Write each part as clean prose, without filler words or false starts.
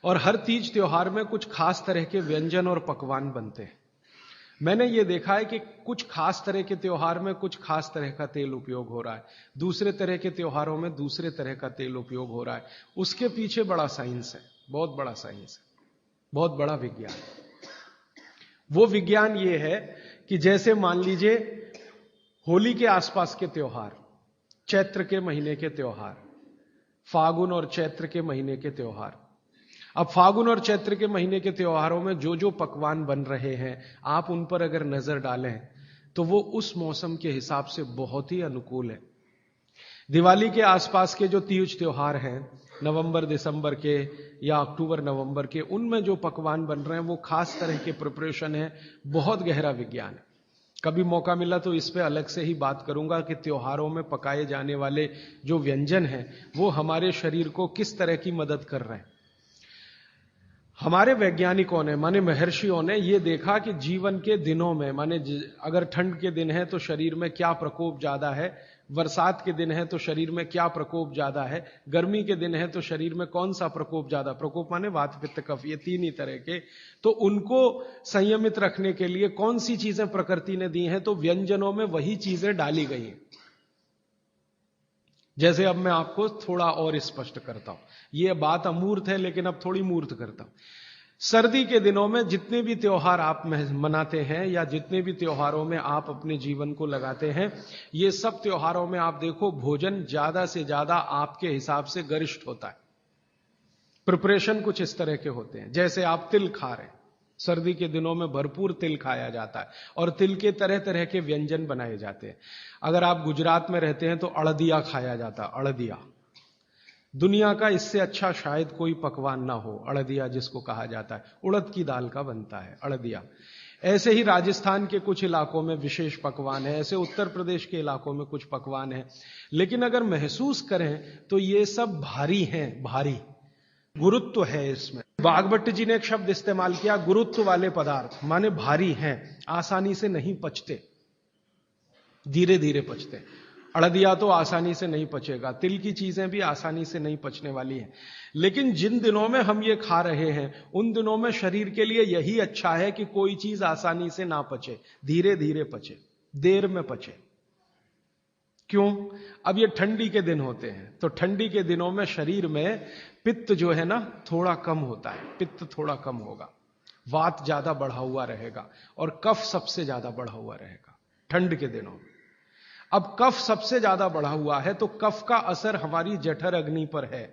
और हर तीज त्योहार में कुछ खास तरह के व्यंजन और पकवान बनते हैं। मैंने ये देखा है कि कुछ खास तरह के त्योहार में कुछ खास तरह का तेल उपयोग हो रहा है, दूसरे तरह के त्योहारों में दूसरे तरह का तेल उपयोग हो रहा है। उसके पीछे बड़ा साइंस है, बहुत बड़ा साइंस है, बहुत बड़ा विज्ञान है। वो विज्ञान ये है कि जैसे मान लीजिए होली के आसपास के त्योहार, चैत्र के महीने के त्योहार, फागुन और चैत्र के महीने के त्योहार। अब फागुन और चैत्र के महीने के त्योहारों में जो जो पकवान बन रहे हैं, आप उन पर अगर नजर डालें तो वो उस मौसम के हिसाब से बहुत ही अनुकूल है। दिवाली के आसपास के जो तीज त्योहार हैं, नवंबर दिसंबर के या अक्टूबर नवंबर के, उनमें जो पकवान बन रहे हैं वो खास तरह के प्रिपरेशन है, बहुत गहरा विज्ञान है। कभी मौका मिला तो इस पे अलग से ही बात करूंगा कि त्योहारों में पकाए जाने वाले जो व्यंजन हैं वो हमारे शरीर को किस तरह की मदद कर रहे हैं। हमारे वैज्ञानिकों ने, माने महर्षियों ने, ये देखा कि जीवन के दिनों में, माने अगर ठंड के दिन है तो शरीर में क्या प्रकोप ज्यादा है, बरसात के दिन है तो शरीर में क्या प्रकोप ज्यादा है, गर्मी के दिन है तो शरीर में कौन सा प्रकोप ज्यादा, प्रकोप माने वात पित्त कफ, ये तीन ही तरह के, तो उनको संयमित रखने के लिए कौन सी चीजें प्रकृति ने दी हैं, तो व्यंजनों में वही चीजें डाली गई हैं। जैसे अब मैं आपको थोड़ा और स्पष्ट करता हूं, यह बात अमूर्त है लेकिन अब थोड़ी मूर्त करता हूं। सर्दी के दिनों में जितने भी त्योहार आप मनाते हैं या जितने भी त्योहारों में आप अपने जीवन को लगाते हैं, ये सब त्योहारों में आप देखो भोजन ज्यादा से ज्यादा आपके हिसाब से गरिष्ठ होता है। प्रिपरेशन कुछ इस तरह के होते हैं, जैसे आप तिल खा रहे हैं, सर्दी के दिनों में भरपूर तिल खाया जाता है और तिल के तरह तरह के व्यंजन बनाए जाते हैं। अगर आप गुजरात में रहते हैं तो अड़दिया खाया जाता है, अड़दिया। दुनिया का इससे अच्छा शायद कोई पकवान ना हो, अड़दिया जिसको कहा जाता है, उड़द की दाल का बनता है अड़दिया। ऐसे ही राजस्थान के कुछ इलाकों में विशेष पकवान है, ऐसे उत्तर प्रदेश के इलाकों में कुछ पकवान है। लेकिन अगर महसूस करें तो ये सब भारी हैं, भारी गुरुत्व है इसमें। बागभट्ट जी ने एक शब्द इस्तेमाल किया, गुरुत्व वाले पदार्थ, माने भारी हैं, आसानी से नहीं पचते, धीरे धीरे पचते। अड़दिया तो आसानी से नहीं पचेगा, तिल की चीजें भी आसानी से नहीं पचने वाली हैं। लेकिन जिन दिनों में हम ये खा रहे हैं उन दिनों में शरीर के लिए यही अच्छा है कि कोई चीज आसानी से ना पचे, धीरे धीरे पचे, देर में पचे। क्यों? अब ये ठंडी के दिन होते हैं तो ठंडी के दिनों में शरीर में पित्त जो है ना थोड़ा कम होता है, पित्त थोड़ा कम होगा, वात ज्यादा बढ़ा हुआ रहेगा और कफ सबसे ज्यादा बढ़ा हुआ रहेगा ठंड के दिनों में। अब कफ सबसे ज्यादा बढ़ा हुआ है तो कफ का असर हमारी जठर अग्नि पर है।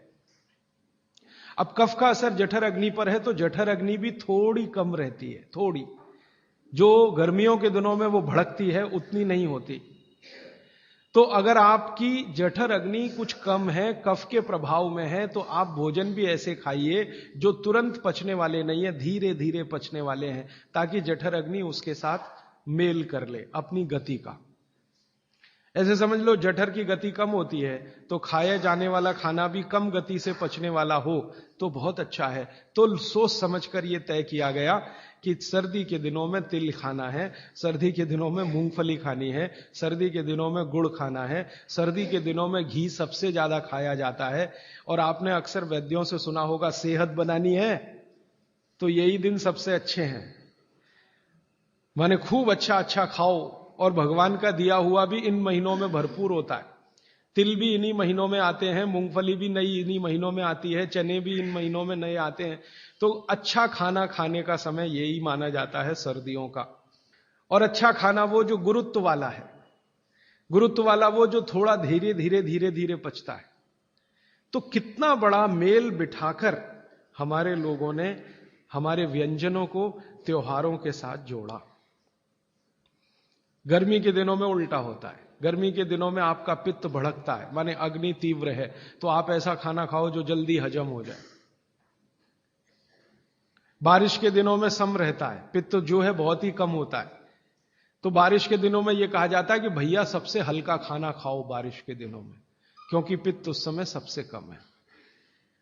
अब कफ का असर जठर अग्नि पर है तो जठर अग्नि भी थोड़ी कम रहती है, थोड़ी, जो गर्मियों के दिनों में वो भड़कती है उतनी नहीं होती। तो अगर आपकी जठर अग्नि कुछ कम है, कफ के प्रभाव में है, तो आप भोजन भी ऐसे खाइए जो तुरंत पचने वाले नहीं है, धीरे धीरे पचने वाले हैं, ताकि जठर अग्नि उसके साथ मेल कर ले अपनी गति का। ऐसे समझ लो जठर की गति कम होती है तो खाया जाने वाला खाना भी कम गति से पचने वाला हो तो बहुत अच्छा है। तो सोच समझकर यह तय किया गया कि सर्दी के दिनों में तिल खाना है, सर्दी के दिनों में मूंगफली खानी है, सर्दी के दिनों में गुड़ खाना है, सर्दी के दिनों में घी सबसे ज्यादा खाया जाता है। और आपने अक्सर वैद्यों से सुना होगा, सेहत बनानी है तो यही दिन सबसे अच्छे हैं, माने खूब अच्छा अच्छा खाओ। और भगवान का दिया हुआ भी इन महीनों में भरपूर होता है। तिल भी इन्हीं महीनों में आते हैं, मूंगफली भी नई इन्हीं महीनों में आती है, चने भी इन महीनों में नए आते हैं। तो अच्छा खाना खाने का समय यही माना जाता है सर्दियों का। और अच्छा खाना वो जो गुरुत्व वाला है, गुरुत्व वाला वो जो थोड़ा धीरे धीरे धीरे धीरे पचता है। तो कितना बड़ा मेल बिठाकर हमारे लोगों ने हमारे व्यंजनों को त्योहारों के साथ जोड़ा। गर्मी के दिनों में उल्टा होता है, गर्मी के दिनों में आपका पित्त भड़कता है, माने अग्नि तीव्र है, तो आप ऐसा खाना खाओ जो जल्दी हजम हो जाए। बारिश के दिनों में सम रहता है, पित्त जो है बहुत ही कम होता है, तो बारिश के दिनों में यह कहा जाता है कि भैया सबसे हल्का खाना खाओ बारिश के दिनों में, क्योंकि पित्त उस समय सबसे कम है।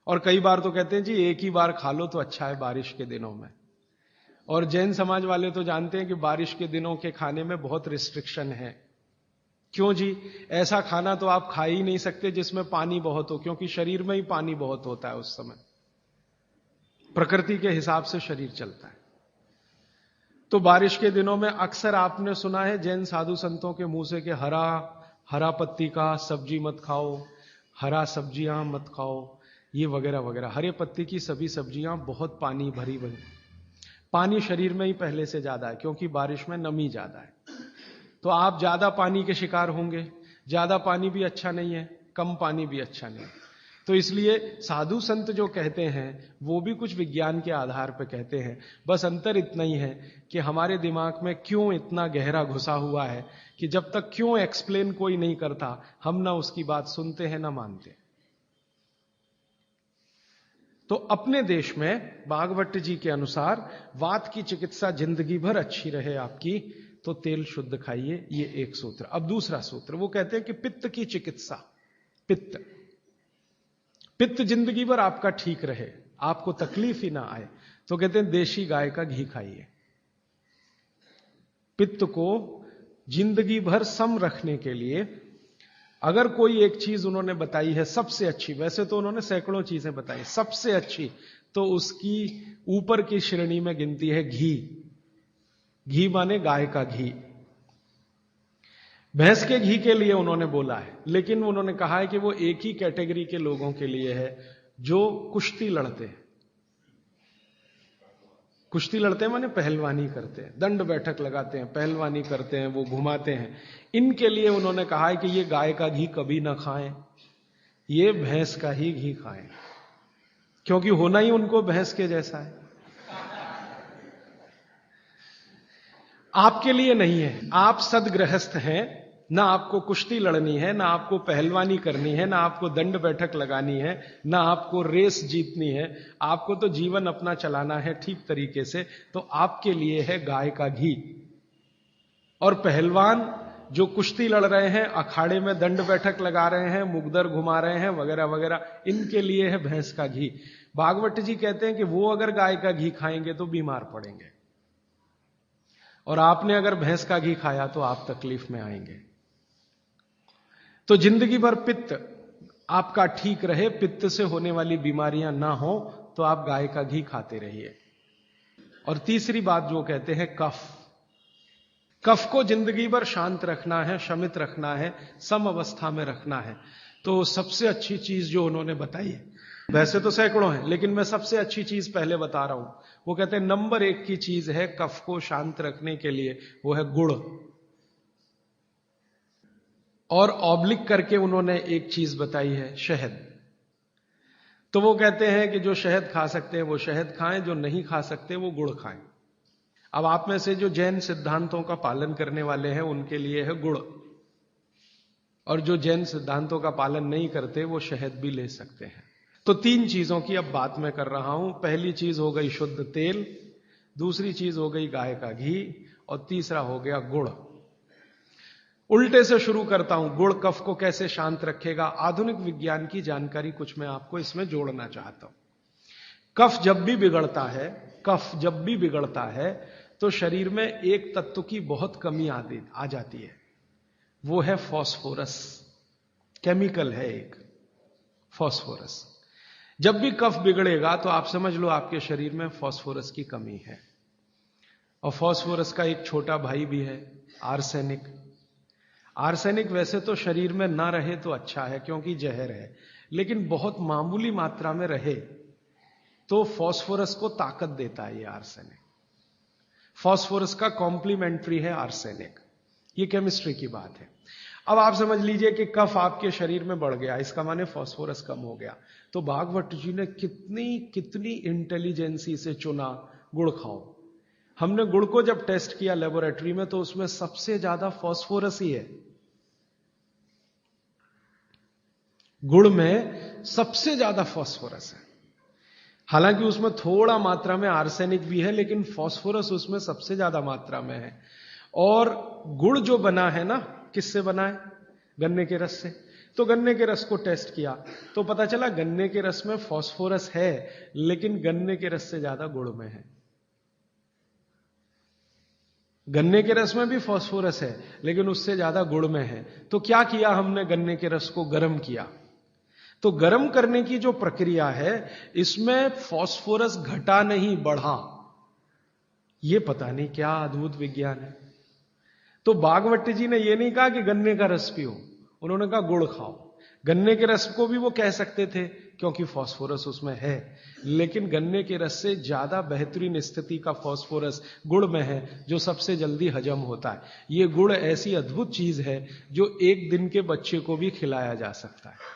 और कई बार तो कहते हैं जी एक ही बार खा लो तो अच्छा है बारिश के दिनों में। और जैन समाज वाले तो जानते हैं कि बारिश के दिनों के खाने में बहुत रिस्ट्रिक्शन है। क्यों जी? ऐसा खाना तो आप खा ही नहीं सकते जिसमें पानी बहुत हो, क्योंकि शरीर में ही पानी बहुत होता है उस समय। प्रकृति के हिसाब से शरीर चलता है। तो बारिश के दिनों में अक्सर आपने सुना है जैन साधु संतों के मुंह से कि हरा पत्ती का सब्जी मत खाओ, हरा सब्जियां मत खाओ, ये वगैरह वगैरह। हरे पत्ती की सभी सब्जियां बहुत पानी भरी भरी, पानी शरीर में ही पहले से ज्यादा है क्योंकि बारिश में नमी ज्यादा है। तो आप ज्यादा पानी के शिकार होंगे। ज्यादा पानी भी अच्छा नहीं है, कम पानी भी अच्छा नहीं है। तो इसलिए साधु संत जो कहते हैं वो भी कुछ विज्ञान के आधार पर कहते हैं। बस अंतर इतना ही है कि हमारे दिमाग में क्यों इतना गहरा घुसा हुआ है कि जब तक क्यों एक्सप्लेन कोई नहीं करता हम ना उसकी बात सुनते हैं ना मानते। तो अपने देश में भागवत जी के अनुसार वात की चिकित्सा जिंदगी भर अच्छी रहे आपकी तो तेल शुद्ध खाइए, ये एक सूत्र। अब दूसरा सूत्र वो कहते हैं कि पित्त की चिकित्सा, पित्त जिंदगी भर आपका ठीक रहे, आपको तकलीफ ही ना आए, तो कहते हैं देशी गाय का घी खाइए। पित्त को जिंदगी भर सम रखने के लिए अगर कोई एक चीज उन्होंने बताई है सबसे अच्छी, वैसे तो उन्होंने सैकड़ों चीजें बताई, सबसे अच्छी तो उसकी ऊपर की श्रेणी में गिनती है घी। घी माने गाय का घी। भैंस के घी के लिए उन्होंने बोला है, लेकिन उन्होंने कहा है कि वो एक ही कैटेगरी के लोगों के लिए है जो कुश्ती लड़ते हैं। कुश्ती लड़ते हैं माने पहलवानी करते हैं, दंड बैठक लगाते हैं, पहलवानी करते हैं, वो घुमाते हैं। इनके लिए उन्होंने कहा है कि ये गाय का घी कभी ना खाएं, ये भैंस का ही घी खाएं, क्योंकि होना ही उनको भैंस के जैसा है। आपके लिए नहीं है, आप सदगृहस्थ हैं, ना आपको कुश्ती लड़नी है, ना आपको पहलवानी करनी है, ना आपको दंड बैठक लगानी है, ना आपको रेस जीतनी है, आपको तो जीवन अपना चलाना है ठीक तरीके से। तो आपके लिए है गाय का घी। और पहलवान जो कुश्ती लड़ रहे हैं, अखाड़े में दंड बैठक लगा रहे हैं, मुगदर घुमा रहे हैं वगैरह वगैरह, इनके लिए है भैंस का घी। भागवत जी कहते हैं कि वो अगर गाय का घी खाएंगे तो बीमार पड़ेंगे, और आपने अगर भैंस का घी खाया तो आप तकलीफ में आएंगे। तो जिंदगी भर पित्त आपका ठीक रहे, पित्त से होने वाली बीमारियां ना हो, तो आप गाय का घी खाते रहिए। और तीसरी बात जो कहते हैं कफ को जिंदगी भर शांत रखना है, शमित रखना है, सम अवस्था में रखना है। तो सबसे अच्छी चीज जो उन्होंने बताई है, वैसे तो सैकड़ों हैं, लेकिन मैं सबसे अच्छी चीज पहले बता रहा हूं। वो कहते हैं नंबर 1 की चीज है कफ को शांत रखने के लिए, वो है गुड़। और ऑब्लिक करके उन्होंने एक चीज बताई है, शहद। तो वो कहते हैं कि जो शहद खा सकते हैं वो शहद खाएं, जो नहीं खा सकते वो गुड़ खाएं। अब आप में से जो जैन सिद्धांतों का पालन करने वाले हैं उनके लिए है गुड़, और जो जैन सिद्धांतों का पालन नहीं करते वो शहद भी ले सकते हैं। तो 3 चीजों की अब बात मैं कर रहा हूं। पहली चीज हो गई शुद्ध तेल, दूसरी चीज हो गई गाय का घी, और तीसरा हो गया गुड़। उल्टे से शुरू करता हूं, गुड़ कफ को कैसे शांत रखेगा। आधुनिक विज्ञान की जानकारी कुछ मैं आपको इसमें जोड़ना चाहता हूं। कफ जब भी बिगड़ता है तो शरीर में एक तत्व की बहुत कमी आ जाती है, वो है फास्फोरस। केमिकल है एक फास्फोरस। जब भी कफ बिगड़ेगा तो आप समझ लो आपके शरीर में फास्फोरस की कमी है। और फास्फोरस का एक छोटा भाई भी है, आर्सेनिक। आर्सेनिक वैसे तो शरीर में ना रहे तो अच्छा है क्योंकि जहर है, लेकिन बहुत मामूली मात्रा में रहे तो फास्फोरस को ताकत देता है ये आर्सेनिक। फास्फोरस का कॉम्प्लीमेंट्री है आर्सेनिक। ये केमिस्ट्री की बात है। अब आप समझ लीजिए कि कफ आपके शरीर में बढ़ गया, इसका माने फास्फोरस कम हो गया। तो भागवत जी ने कितनी इंटेलिजेंसी से चुना, गुड़ खाओ। हमने गुड़ को जब टेस्ट किया लेबोरेटरी में तो उसमें सबसे ज्यादा फास्फोरस ही है। गुड़ में सबसे ज्यादा फास्फोरस है। हालांकि उसमें थोड़ा मात्रा में आर्सेनिक भी है, लेकिन फास्फोरस उसमें सबसे ज्यादा मात्रा में है। और गुड़ जो बना है ना, किससे बना है? गन्ने के रस से। तो गन्ने के रस को टेस्ट किया तो पता चला गन्ने के रस में फास्फोरस है, लेकिन गन्ने के रस से ज्यादा गुड़ में है। गन्ने के रस में भी फास्फोरस है, लेकिन उससे ज्यादा गुड़ में है। तो क्या किया हमने? गन्ने के रस को गर्म किया। तो गर्म करने की जो प्रक्रिया है, इसमें फास्फोरस घटा नहीं बढ़ा। ये पता नहीं क्या अद्भुत विज्ञान है। तो बागवती जी ने यह नहीं कहा कि गन्ने का रस पियो, उन्होंने कहा गुड़ खाओ। गन्ने के रस को भी वो कह सकते थे क्योंकि फास्फोरस उसमें है, लेकिन गन्ने के रस से ज्यादा बेहतरीन स्थिति का फास्फोरस गुड़ में है, जो सबसे जल्दी हजम होता है। ये गुड़ ऐसी अद्भुत चीज है जो 1 दिन के बच्चे को भी खिलाया जा सकता है।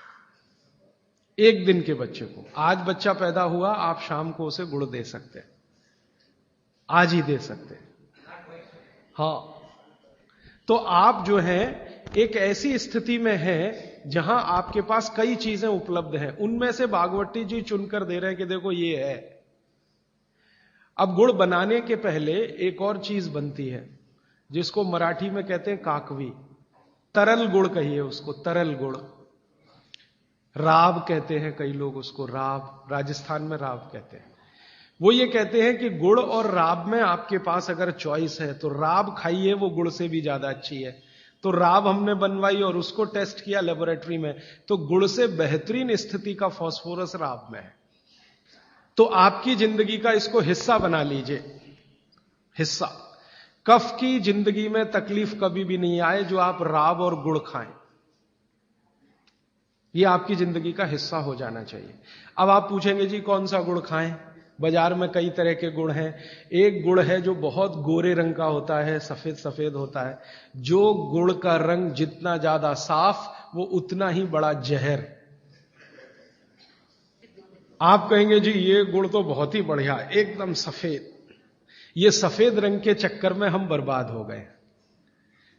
1 दिन के बच्चे को, आज बच्चा पैदा हुआ, आप शाम को उसे गुड़ दे सकते हैं, आज ही दे सकते हैं। हाँ, तो आप जो है एक ऐसी स्थिति में है जहां आपके पास कई चीजें उपलब्ध हैं, उनमें से बागवती जी चुनकर दे रहे हैं कि देखो ये है। अब गुड़ बनाने के पहले एक और चीज बनती है जिसको मराठी में कहते हैं काकवी, तरल गुड़ कहिए उसको, तरल गुड़। राब कहते हैं कई लोग उसको, राब, राजस्थान में राब कहते हैं। वो ये कहते हैं कि गुड़ और राब में आपके पास अगर चॉइस है तो राब खाइए, वो गुड़ से भी ज्यादा अच्छी है। तो राब हमने बनवाई और उसको टेस्ट किया लेबोरेटरी में, तो गुड़ से बेहतरीन स्थिति का फास्फोरस राब में है। तो आपकी जिंदगी का इसको हिस्सा बना लीजिए, हिस्सा। कफ की जिंदगी में तकलीफ कभी भी नहीं आए जो आप राब और गुड़ खाएं, यह आपकी जिंदगी का हिस्सा हो जाना चाहिए। अब आप पूछेंगे जी कौन सा गुड़ खाएं? बाजार में कई तरह के गुड़ हैं। एक गुड़ है जो बहुत गोरे रंग का होता है, सफेद सफेद होता है। जो गुड़ का रंग जितना ज्यादा साफ, वो उतना ही बड़ा जहर। आप कहेंगे जी ये गुड़ तो बहुत ही बढ़िया, एकदम सफेद। ये सफेद रंग के चक्कर में हम बर्बाद हो गए।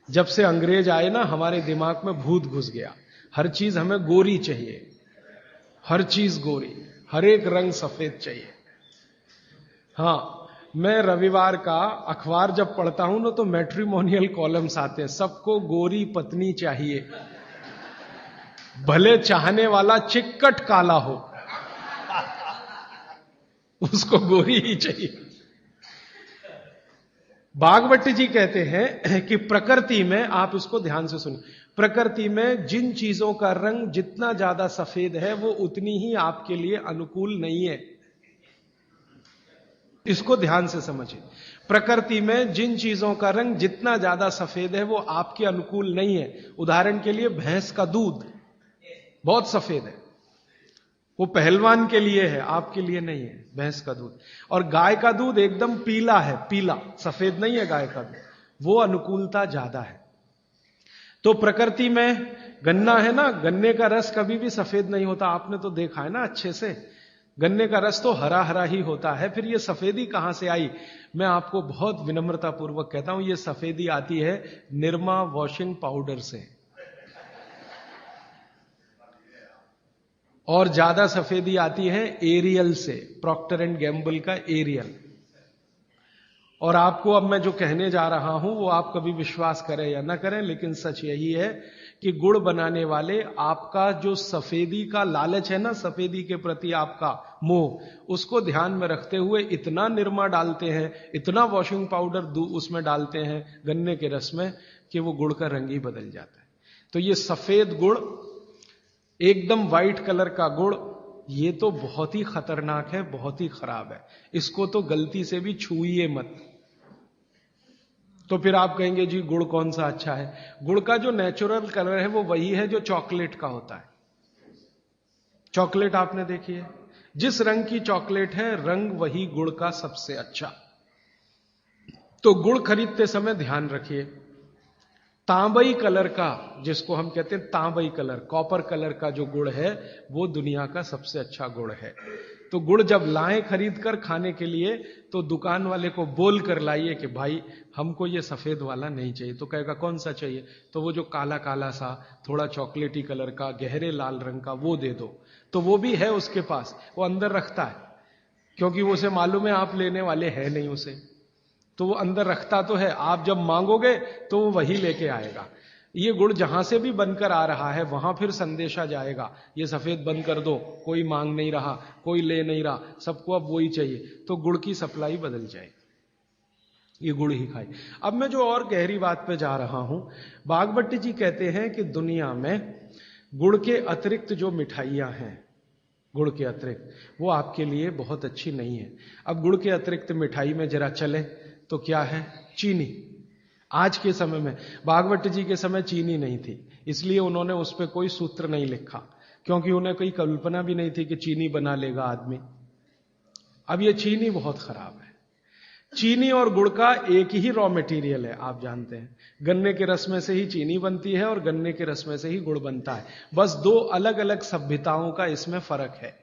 जब से अंग्रेज आए ना, हमारे दिमाग में भूत घुस गया। हर चीज हमें गोरी चाहिए, हर चीज गोरी, हर एक रंग सफेद चाहिए। हां, मैं रविवार का अखबार जब पढ़ता हूं ना, तो मैट्रिमोनियल कॉलम्स आते हैं, सबको गोरी पत्नी चाहिए, भले चाहने वाला चिक्कट काला हो, उसको गोरी ही चाहिए। बागवती जी कहते हैं कि प्रकृति में, आप इसको ध्यान से सुनिए, प्रकृति में जिन चीजों का रंग जितना ज्यादा सफेद है वो उतनी ही आपके लिए अनुकूल नहीं है। इसको ध्यान से समझिए। प्रकृति में जिन चीजों का रंग जितना ज्यादा सफेद है वो आपके अनुकूल नहीं है। उदाहरण के लिए भैंस का दूध बहुत सफेद है, वो पहलवान के लिए है, आपके लिए नहीं है भैंस का दूध। और गाय का दूध एकदम पीला है, पीला, सफेद नहीं है गाय का दूध, वो अनुकूलता ज्यादा है। तो प्रकृति में गन्ना है ना, गन्ने का रस कभी भी सफेद नहीं होता, आपने तो देखा है ना अच्छे से। गन्ने का रस तो हरा हरा ही होता है, फिर ये सफेदी कहां से आई? मैं आपको बहुत विनम्रता पूर्वक कहता हूं, ये सफेदी आती है निरमा वॉशिंग पाउडर से। और ज्यादा सफेदी आती है एरियल से, प्रॉक्टर एंड गैम्बल का एरियल। और आपको अब मैं जो कहने जा रहा हूं वो आप कभी विश्वास करें या ना करें, लेकिन सच यही है कि गुड़ बनाने वाले आपका जो सफेदी का लालच है ना, सफेदी के प्रति आपका मोह, उसको ध्यान में रखते हुए इतना निरमा डालते हैं, इतना वॉशिंग पाउडर उसमें डालते हैं गन्ने के रस में, कि वो गुड़ का रंग ही बदल जाता है। तो ये सफेद गुड़, एकदम व्हाइट कलर का गुड़, ये तो बहुत ही खतरनाक है, बहुत ही खराब है। इसको तो गलती से भी छूइए मत। तो फिर आप कहेंगे जी गुड़ कौन सा अच्छा है? गुड़ का जो नेचुरल कलर है वो वही है जो चॉकलेट का होता है। चॉकलेट आपने देखी है, जिस रंग की चॉकलेट है रंग वही गुड़ का सबसे अच्छा। तो गुड़ खरीदते समय ध्यान रखिए, तांबई कलर का, जिसको हम कहते हैं तांबई कलर, कॉपर कलर का जो गुड़ है वो दुनिया का सबसे अच्छा गुड़ है। तो गुड़ जब लाएं खरीद कर खाने के लिए, तो दुकान वाले को बोल कर लाइए कि भाई हमको ये सफेद वाला नहीं चाहिए। तो कहेगा कौन सा चाहिए? तो वो जो काला काला सा, थोड़ा चॉकलेटी कलर का, गहरे लाल रंग का, वो दे दो। तो वो भी है उसके पास, वो अंदर रखता है, क्योंकि वो उसे मालूम है आप लेने वाले हैं नहीं उसे, तो वो अंदर रखता तो है। आप जब मांगोगे तो वो वही लेके आएगा। ये गुड़ जहां से भी बनकर आ रहा है वहां फिर संदेशा जाएगा, ये सफेद बंद कर दो, कोई मांग नहीं रहा, कोई ले नहीं रहा, सबको अब वही चाहिए। तो गुड़ की सप्लाई बदल जाएगी, ये गुड़ ही खाए। अब मैं जो और गहरी बात पे जा रहा हूं, बागवती जी कहते हैं कि दुनिया में गुड़ के अतिरिक्त जो मिठाइयां हैं, गुड़ के अतिरिक्त, वो आपके लिए बहुत अच्छी नहीं है। अब गुड़ के अतिरिक्त मिठाई में जरा चले तो क्या है? चीनी। आज के समय में, भागवत जी के समय चीनी नहीं थी, इसलिए उन्होंने उस पर कोई सूत्र नहीं लिखा, क्योंकि उन्हें कोई कल्पना भी नहीं थी कि चीनी बना लेगा आदमी। अब ये चीनी बहुत खराब है। चीनी और गुड़ का एक ही रॉ मटेरियल है, आप जानते हैं। गन्ने के रस में से ही चीनी बनती है और गन्ने के रस में से ही गुड़ बनता है। बस दो अलग अलग सभ्यताओं का इसमें फर्क है।